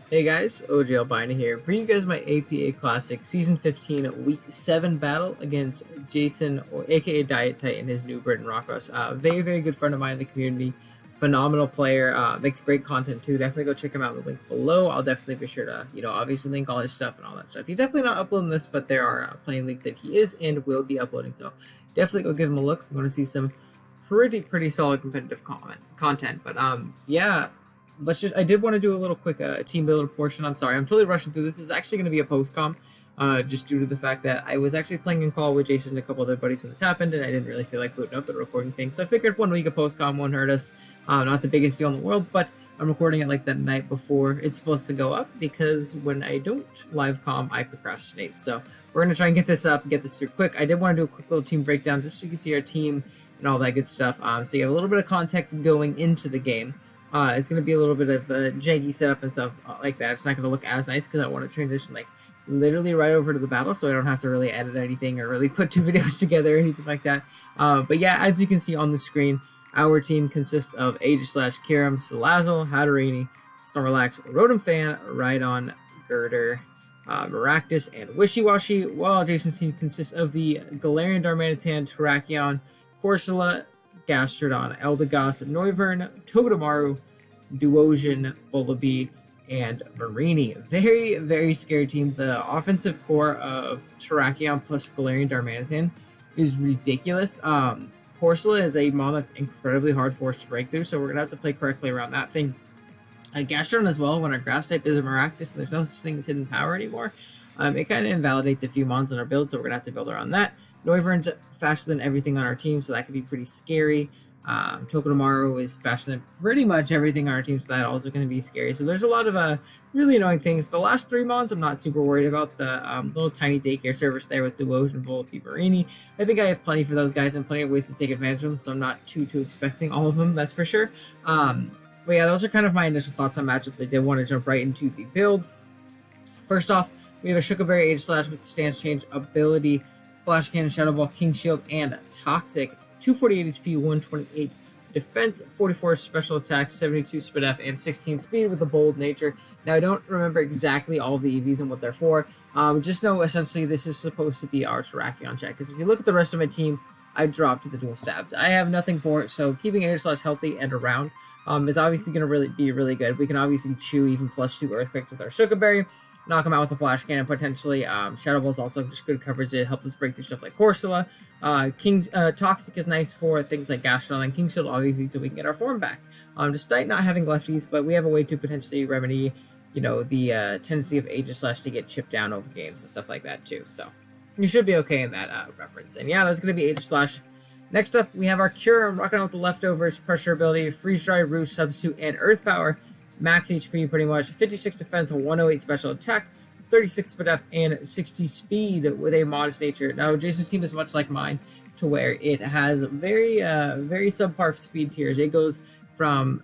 Hey guys, OG Albina here, bringing you guys my APA Classic Season 15 Week 7 battle against Jason, or aka Diet Titan, his new Britain Rockruffs. Very good friend of mine in the community, phenomenal player, makes great content too. Definitely go check him out in the link below. I'll definitely be sure to, obviously link all his stuff and all that stuff. He's definitely not uploading this, but there are plenty of links that he is and will be uploading, so definitely go give him a look if you want to see some pretty solid competitive content. But yeah, I did want to do a little quick team builder portion. I'm sorry, I'm totally rushing through. This is actually going to be a post-com, just due to the fact that I was actually playing in call with Jason and a couple other buddies when this happened, and I didn't really feel like booting up the recording thing. So I figured 1 week of post-com won't hurt us. Not the biggest deal in the world, but I'm recording it like the night before it's supposed to go up, because when I don't live com, I procrastinate. So we're going to try and get this up, get this through quick. I did want to do a quick little team breakdown just so you can see our team and all that good stuff. So you have a little bit of context going into the game. It's going to be a little bit of a janky setup and stuff like that. It's not going to look as nice because I want to transition like literally right over to the battle, so I don't have to really edit anything or really put two videos together or anything like that. But yeah, as you can see on the screen, our team consists of Aegis/, Kiram, Salazzle, Hatterini, Snorlax, Rotom Fan, Rhydon, Girder, Maractus, and Wishiwashi, while Jason's team consists of the Galarian, Darmanitan, Terrakion, Corsola, Gastrodon, Eldegoss, Noivern, Togedemaru, Duosion, Vullaby, and Marini. Very scary team. The offensive core of Terrakion plus Galarian Darmanitan is ridiculous. Corsola is a mon that's incredibly hard for us to break through, so we're going to have to play correctly around that thing. Gastrodon as well, when our grass type is a Maractus and there's no such thing as hidden power anymore, it kind of invalidates a few mons on our build, so we're going to have to build around that. Noivern's faster than everything on our team, so that could be pretty scary. Togedemaru is faster than pretty much everything on our team, so that also going to be scary. So there's a lot of really annoying things. The last three mons I'm not super worried about. The little tiny daycare service there with Duosion, Volpe, Marini. I think I have plenty for those guys and plenty of ways to take advantage of them, so I'm not too expecting all of them, that's for sure. But yeah, those are kind of my initial thoughts on matchup. I did want to jump right into the build. First off, we have a Sugar Berry Aegislash with stance change ability, Flash Cannon, Shadow Ball, King Shield, and Toxic. 248 HP, 128 defense, 44 special attack, 72 speed F, and 16 speed with a bold nature. Now, I don't remember exactly all the EVs and what they're for. Just know, essentially, this is supposed to be our Terrakion check. Because if you look at the rest of my team, I dropped the dual stabs. I have nothing for it, so keeping Aegislash healthy and around is obviously going to be really good. We can obviously chew even +2 Earthquakes with our Sugar Berry, knock him out with a Flash Cannon potentially. Shadow Ball is also just good coverage. It helps us break through stuff like Corsola. Toxic is nice for things like Gastrodon and King Shield, obviously, so we can get our form back. Despite not having lefties, but we have a way to potentially remedy, the tendency of Aegislash to get chipped down over games and stuff like that too. So you should be okay in that reference. And yeah, that's going to be Aegislash. Next up, we have our Cure. I'm rocking out with the leftovers, Pressure Ability, Freeze Dry, Roost, Substitute, and Earth Power. Max HP pretty much, 56 defense, 108 special attack, 36 speed F, and 60 speed with a modest nature. Now, Jason's team is much like mine, to where it has very subpar speed tiers. It goes from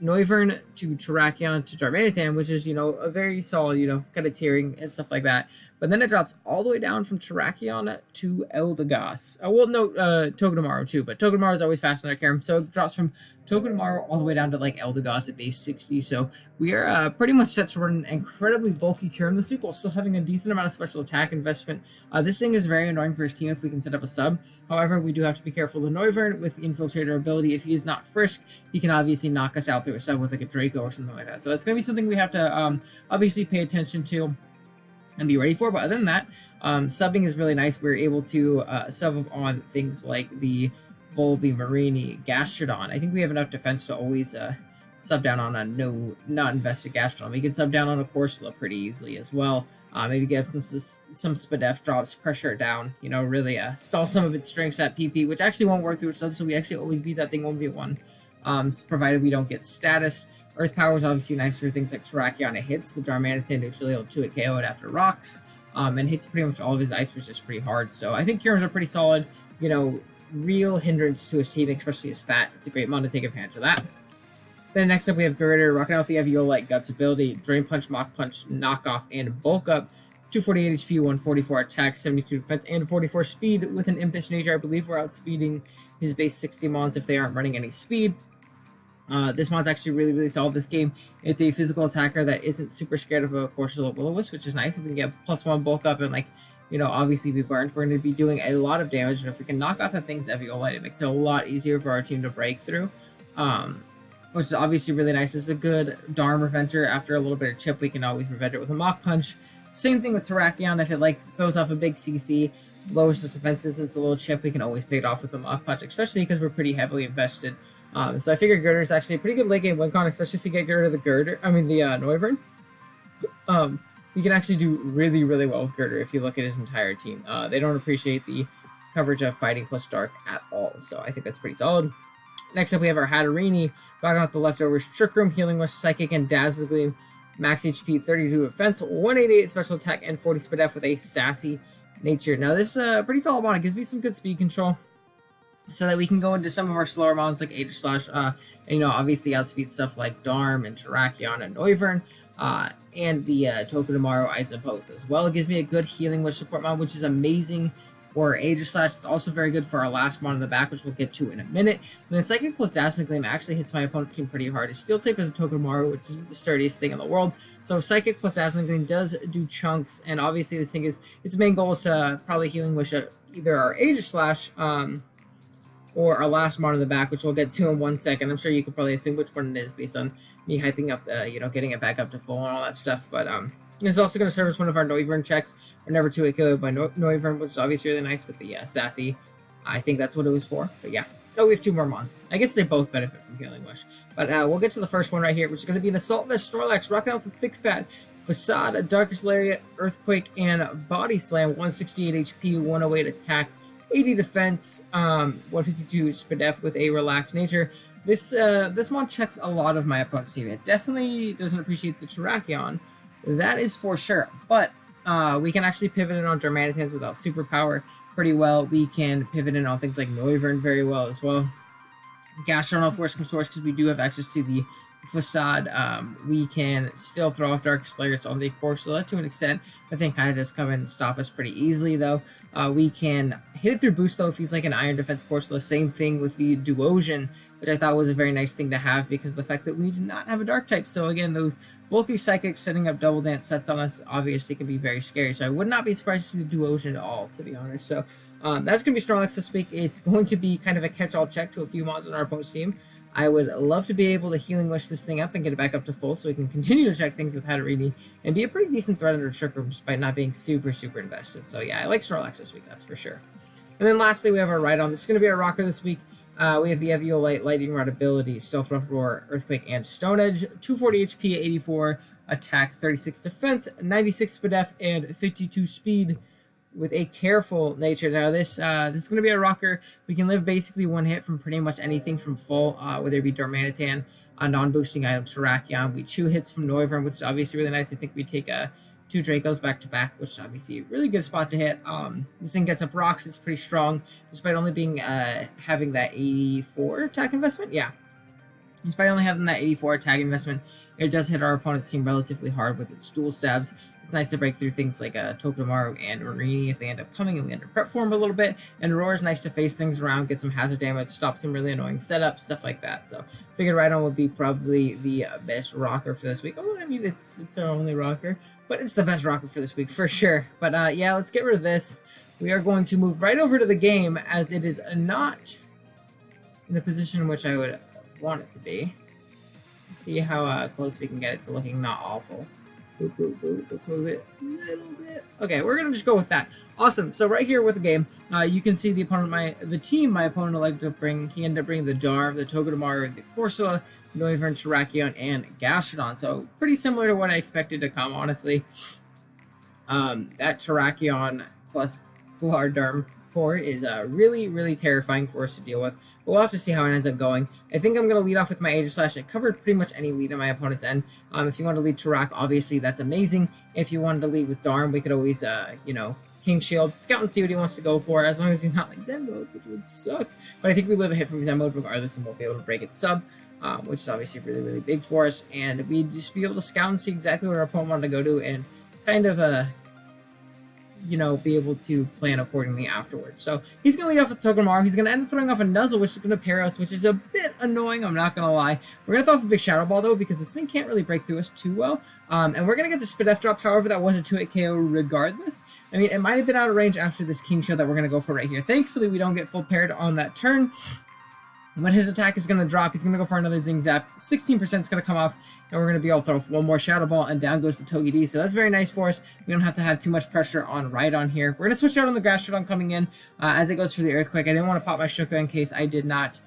Noivern to Terrakion to Darmanitan, which is, a very solid, kind of tiering and stuff like that. But then it drops all the way down from Terrakion to Eldegoss. Oh, well, no, Togedemaru too, but Togedemaru is always faster than our Karam, so it drops from Togedemaru all the way down to, Eldegoss at base 60, so we are pretty much set to run an incredibly bulky Karam this week while still having a decent amount of special attack investment. This thing is very annoying for his team if we can set up a sub. However, we do have to be careful with Noivern with the Infiltrator ability. If he is not Frisk, he can obviously knock us out through a sub with, a Draco or something like that. So that's going to be something we have to obviously pay attention to and be ready for. But other than that, subbing is really nice. We're able to sub on things like the Volpe, Marini, Gastrodon. I think we have enough defense to always sub down on a not invested Gastrodon. We can sub down on a Corsola pretty easily as well. Maybe give some Spadef drops, pressure it down, really stall some of its strengths at PP, which actually won't work through sub, so we actually always beat that thing 1v1, provided we don't get status. Earth Power is obviously nice for things like Terrakion. It hits the Darmanitan neutrally able to KO it after rocks, and hits pretty much all of his ice, which is pretty hard. So I think Curums are pretty solid, real hindrance to his team, especially his fat. It's a great mon to take advantage of that. Then next up we have Girder, rocking out the Eviolite Guts ability, Drain Punch, Mach Punch, Knockoff, and Bulk Up. 248 HP, 144 attack, 72 defense, and 44 speed with an Impish nature. I believe we're outspeeding his base 60 mons if they aren't running any speed. This mod's actually really, really solid this game. It's a physical attacker that isn't super scared of a Corsola Will-O-Wisp, which is nice. If we can get +1 bulk up and, like, you know, obviously be burned, we're going to be doing a lot of damage. And if we can knock off that thing's Eviolite, it makes it a lot easier for our team to break through, which is obviously really nice. This is a good Darm Revenger. After a little bit of chip, we can always revenge it with a Mach Punch. Same thing with Terrakion. If it, like, throws off a big CC, lowers its defenses, and it's a little chip, we can always pick it off with a Mach Punch, especially because we're pretty heavily invested. So I figured Girder is actually a pretty good late game win con, especially if you get Girder the Noivern. You can actually do really, really well with Girder if you look at his entire team. They don't appreciate the coverage of Fighting plus Dark at all, so I think that's pretty solid. Next up, we have our Hatterini, backing out the leftovers, Trick Room, Healing Wish, Psychic, and Dazzling Gleam. Max HP, 32 defense, 188 special attack, and 40 speed F with a sassy nature. Now, this is pretty solid mod. It gives me some good speed control, so that we can go into some of our slower mons like Aegislash, and, you know, obviously outspeed stuff like Darm and Terrakion and Noivern, and the Togedemaru, I suppose, as well. It gives me a good Healing Wish support mon, which is amazing for Aegislash. It's also very good for our last mon in the back, which we'll get to in a minute. And then Psychic plus Dazzling Gleam actually hits my opponent's team pretty hard. It's Steel Tape as a Togedemaru, which isn't the sturdiest thing in the world. So Psychic plus Dazzling Gleam does do chunks, and obviously this thing is, its main goal is to probably Healing Wish either our Aegislash, or our last mod in the back, which we'll get to in 1 second. I'm sure you could probably assume which one it is based on me hyping up, you know, getting it back up to full and all that stuff. But it's also going to serve as one of our Noivern checks. We're never 2-hit KO'd by Noivern, which is obviously really nice with the sassy. I think that's what it was for. But yeah. Oh, we have 2 more mons. I guess they both benefit from Healing Wish. But we'll get to the first one right here, which is going to be an Assault Vest Snorlax, rocking out the Thick Fat, Facade, Darkest Lariat, Earthquake, and Body Slam. 168 HP, 108 attack, 80 defense, 152 speed F with a relaxed nature. This mod checks a lot of my opponent's team. It definitely doesn't appreciate the Terrakion, that is for sure. But we can actually pivot in on Darmanitans without superpower pretty well. We can pivot in on things like Noivern very well as well. Gastron, of course, comes to us because we do have access to the Facade. We can still throw off Darkest Lariats on the Corsola to an extent. I think kind of just come in and stop us pretty easily, though. We can hit it through boost, though, if he's like an Iron Defense Corsola. Same thing with the Duosion, which I thought was a very nice thing to have because of the fact that we do not have a Dark type. So again, those bulky Psychics setting up double dance sets on us obviously can be very scary. So I would not be surprised to see the Duosion at all, to be honest. So that's going to be Snorlax this week. It's going to be kind of a catch-all check to a few mods on our opponent's team. I would love to be able to Healing Wish this thing up and get it back up to full so we can continue to check things with Hatterini and be a pretty decent threat under Trick Room despite not being super, super invested. So yeah, I like Snorlax this week, that's for sure. And then lastly, we have our Rhydon. This is going to be our rocker this week. We have the Eviolite, Lightning Rod ability, Stealth Roar, Earthquake, and Stone Edge. 240 HP, 84 attack, 36 defense, 96 speed F, and 52 speed with a careful nature. Now this is going to be a rocker. We can live basically one hit from pretty much anything from full, whether it be Darmanitan, a non-boosting item Terrakion. We chew hits from Noivern, which is obviously really nice. I think we take 2 Dracos back to back, which is obviously a really good spot to hit. This thing gets up rocks. It's pretty strong, despite only being having that 84 attack investment. Yeah, despite only having that 84 attack investment, it does hit our opponent's team relatively hard with its dual stabs. It's nice to break through things like Togedemaru and Marini if they end up coming and we end up prep for them a little bit. And Roar is nice to face things around, get some hazard damage, stop some really annoying setups, stuff like that. So figured Rhydon would be probably the best rocker for this week. Oh, I mean, it's our only rocker, but it's the best rocker for this week for sure. But yeah, let's get rid of this. We are going to move right over to the game as it is not in the position in which I would want it to be. Let's see how close we can get it to looking not awful. Boop, boop, boop. Let's move it a little bit. Okay, we're gonna just go with that. Awesome. So right here with the game, you can see the opponent, the team my opponent elected to bring. He ended up bringing the Darm, the Togedemaru, the Corsola, Noivern, Terrakion, and Gastrodon. So pretty similar to what I expected to come, honestly. That Terrakion plus Darm core is really, really terrifying for us to deal with. But we'll have to see how it ends up going. I think I'm going to lead off with my Aegislash. It covered pretty much any lead on my opponent's end. If you want to lead Tarak, obviously that's amazing. If you wanted to lead with Darm, we could always, you know, King Shield, scout and see what he wants to go for, as long as he's not like Zen mode, which would suck. But I think we live a hit from Zen mode regardless, and we'll be able to break its sub, which is obviously really, really big for us. And we'd just be able to scout and see exactly where our opponent wanted to go to, and kind of you know, be able to plan accordingly afterwards. So he's going to lead off with Togedemaru. He's going to end up throwing off a Nuzzle, which is going to pair us, which is a bit annoying, I'm not going to lie. We're going to throw off a big Shadow Ball, though, because this thing can't really break through us too well. And we're going to get the Spit F drop. However, that was a 2-hit KO regardless. I mean, it might have been out of range after this King Show that we're going to go for right here. Thankfully, we don't get full paired on that turn. When his attack is going to drop, he's going to go for another Zing Zap. 16% is going to come off, and we're going to be able to throw one more Shadow Ball, and down goes the Togepi. So that's very nice for us. We don't have to have too much pressure on Rhydon here. We're going to switch out on the Gastrodon coming in as it goes for the Earthquake. I didn't want to pop my Shuka in case I did not,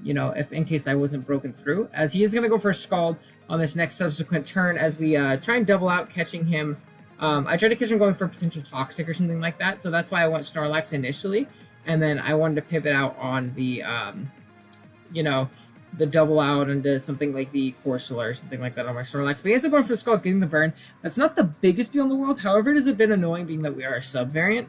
you know, in case I wasn't broken through. As he is going to go for a Scald on this next subsequent turn as we try and double out, catching him. I tried to catch him going for potential Toxic or something like that, so that's why I went Snorlax initially, and then I wanted to pivot out on the... you know, the double out into something like the Corsola or something like that on my Snorlax. But he ends up going for the Scald, getting the burn. That's not the biggest deal in the world. However, it is a bit annoying being that we are a sub variant.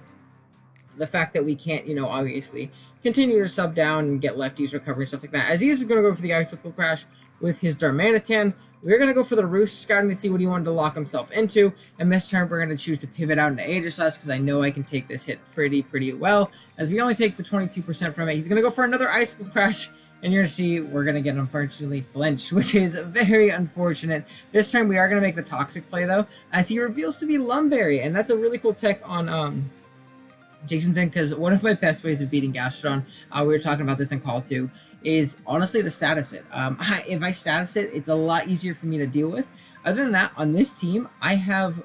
The fact that we can't, you know, obviously continue to sub down and get lefties recovery and stuff like that. As he is going to go for the Icicle Crash with his Darmanitan, we're going to go for the Roost, scouting to see what he wanted to lock himself into. And this turn, we're going to choose to pivot out into Aegislash because I know I can take this hit pretty well. As we only take the 22% from it, he's going to go for another Icicle Crash. And you're going to see we're going to get, unfortunately, flinched, which is very unfortunate. This time, we are going to make the Toxic play, though, as he reveals to be Lumberry. And that's a really cool tech on Jason's end, because one of my best ways of beating Gastrodon, we were talking about this in Call 2, is honestly to status it. If I status it, it's a lot easier for me to deal with. Other than that, on this team, I have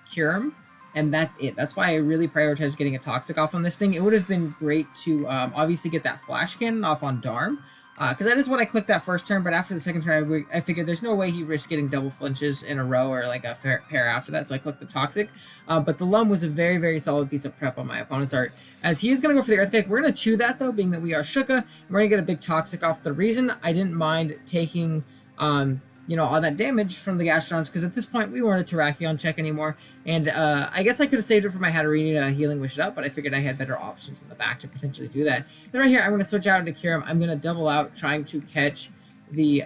Kyurem, and that's it. That's why I really prioritize getting a Toxic off on this thing. It would have been great to obviously get that Flash Cannon off on Darm, because that is what I clicked that first turn, but after the second turn, I figured there's no way he risked getting double flinches in a row or like a pair after that, so I clicked the Toxic. But the Lum was a very solid piece of prep on my opponent's art. As he is going to go for the Earthquake, we're going to chew that, though, being that we are Shuka, and we're going to get a big Toxic off. The reason I didn't mind taking... you know, all that damage from the Gastrodons, because at this point we weren't a Terrakion check anymore, and I guess I could have saved it for my Hatterene to Healing Wish it up, but I figured I had better options in the back to potentially do that. Then right here, I'm going to switch out into Kyurem. I'm going to double out, trying to catch the,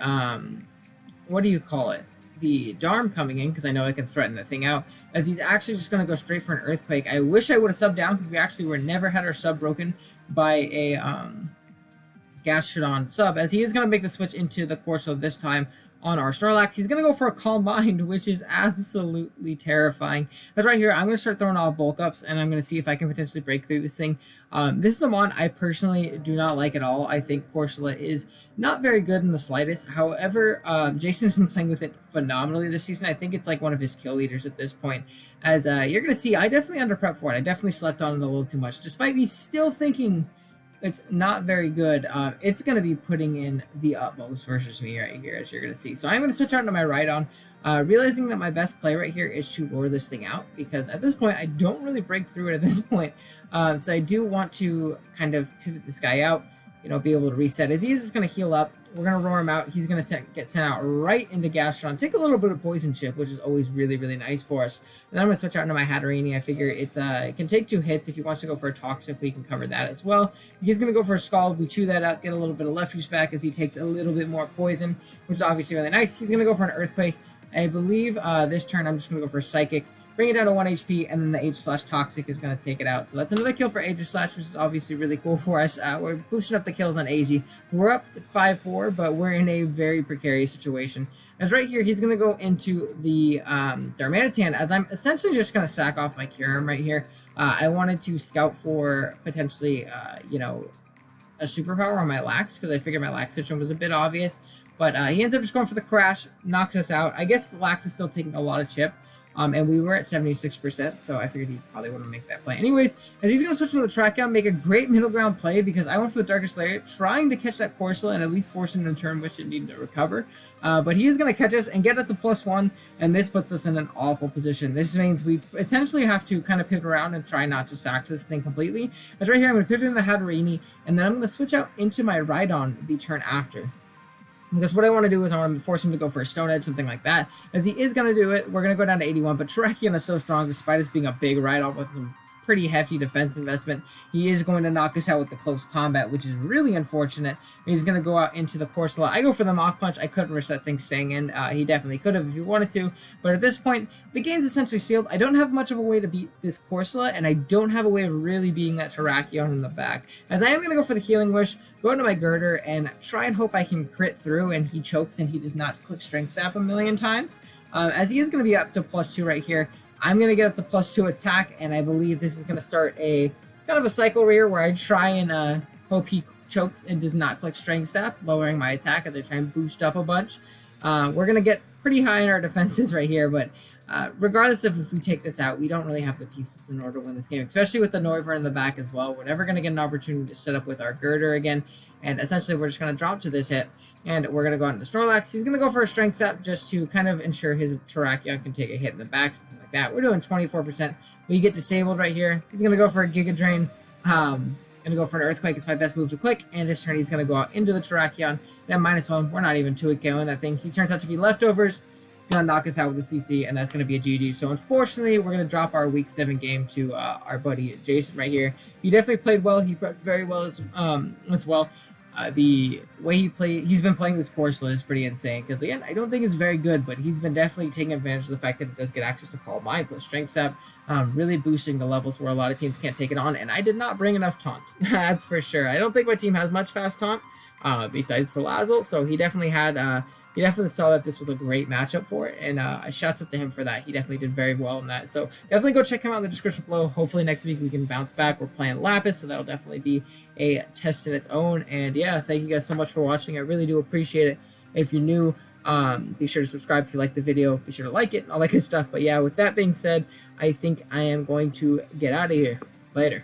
what do you call it? The Darm coming in, because I know I can threaten the thing out, as he's actually just going to go straight for an Earthquake. I wish I would have subbed down, because we actually never had our sub broken by a Gastrodon sub, as he is going to make the switch into the Corso this time on our Snorlax. He's going to go for a Calm Mind, which is absolutely terrifying. That's right here. I'm going to start throwing off bulk ups, and I'm going to see if I can potentially break through this thing. This is a mon I personally do not like at all. I think Corsola is not very good in the slightest. However, Jason's been playing with it phenomenally this season. I think it's like one of his kill leaders at this point. As you're going to see, I definitely under-prepped for it. I definitely slept on it a little too much, despite me still thinking it's not very good. It's going to be putting in the utmost versus me right here, as you're going to see. So I'm going to switch out into my Rhydon, realizing that my best play right here is to lure this thing out, because at this point, I don't really break through it at this point. So I do want to kind of pivot this guy out, you know, be able to reset. As he is just going to heal up, we're going to roar him out. He's going to get sent out right into Gastrodon. Take a little bit of Poison Chip, which is always really nice for us. And then I'm going to switch out into my Hatterene. I figure it can take 2 hits. If he wants to go for a Toxic, we can cover that as well. He's going to go for a Scald. We chew that up, get a little bit of left use back as he takes a little bit more poison, which is obviously really nice. He's going to go for an Earthquake. I believe this turn I'm just going to go for a Psychic, bring it down to 1 HP, and then the Aegislash-Toxic is going to take it out. So that's another kill for Aegislash, which is obviously really cool for us. We're boosting up the kills on AG. We're up to 5-4, but we're in a very precarious situation. As right here, he's going to go into the Darmanitan, as I'm essentially just going to sack off my Kyurem right here. I wanted to scout for potentially, you know, a superpower on my Lax, because I figured my Lax situation was a bit obvious. But he ends up just going for the Crash, knocks us out. I guess Lax is still taking a lot of chip. And we were at 76%, so I figured he probably wouldn't make that play. Anyways, as he's going to switch to the track down, make a great middle ground play, because I went for the Darkest Lair, trying to catch that Corsola and at least force him to turn, which it needed to recover. But he is going to catch us and get it to +1, and this puts us in an awful position. This means we potentially have to kind of pivot around and try not to sack this thing completely. As right here, I'm going to pivot in the Hatterene, and then I'm going to switch out into my Rhydon the turn after. Because what I want to do is I want to force him to go for a Stone Edge, something like that. As he is going to do it, we're going to go down to 81. But Terrakion is so strong, despite us being a big Rhydon with some pretty hefty defense investment. He is going to knock us out with the close combat, which is really unfortunate. He's going to go out into the Corsola. I go for the Mach Punch. I couldn't risk that thing staying in. He definitely could have if he wanted to, but at this point, the game's essentially sealed. I don't have much of a way to beat this Corsola, and I don't have a way of really beating that Terrakion in the back. As I am going to go for the Healing Wish, go into my Girder, and try and hope I can crit through, and he chokes and he does not click Strength Sap a million times. As he is going to be up to +2 right here, I'm going to get up to +2 attack, and I believe this is going to start a kind of a cycle here where I try and hope he chokes and does not click Strength Sap, lowering my attack as I try and boost up a bunch. We're going to get pretty high in our defenses right here, but regardless of if we take this out, we don't really have the pieces in order to win this game, especially with the Noivern in the back as well. We're never going to get an opportunity to set up with our Girder again, and essentially we're just going to drop to this hit, and we're going to go into Snorlax. He's going to go for a Strength Sap just to kind of ensure his Terrakion can take a hit in the back, something like that. We're doing 24%. We get disabled right here. He's going to go for a Giga Drain. Going to go for an Earthquake. It's my best move to click, and this turn he's going to go out into the Terrakion. Then -1. We're not even 2 killing that thing. He turns out to be leftovers. He's going to knock us out with the CC, and that's going to be a GG. So unfortunately, we're going to drop our Week 7 game to our buddy Jason right here. He definitely played well. He played very well as well. The way he's been playing this Corsola is pretty insane, because again, I don't think it's very good, but he's been definitely taking advantage of the fact that it does get access to Calm Mind plus Strength Sap, really boosting the levels where a lot of teams can't take it on, and I did not bring enough taunt. That's for sure. I don't think my team has much fast taunt, besides Salazzle, so he definitely had, he definitely saw that this was a great matchup for it, and shouts out to him for that. He definitely did very well in that, so definitely go check him out in the description below. Hopefully next week we can bounce back. We're playing Lapis, so that'll definitely be a test in its own, and yeah, thank you guys so much for watching. I really do appreciate it. If you're new, be sure to subscribe if you like the video. Be sure to like it, all that good stuff. But yeah, with that being said, I think I am going to get out of here. Later.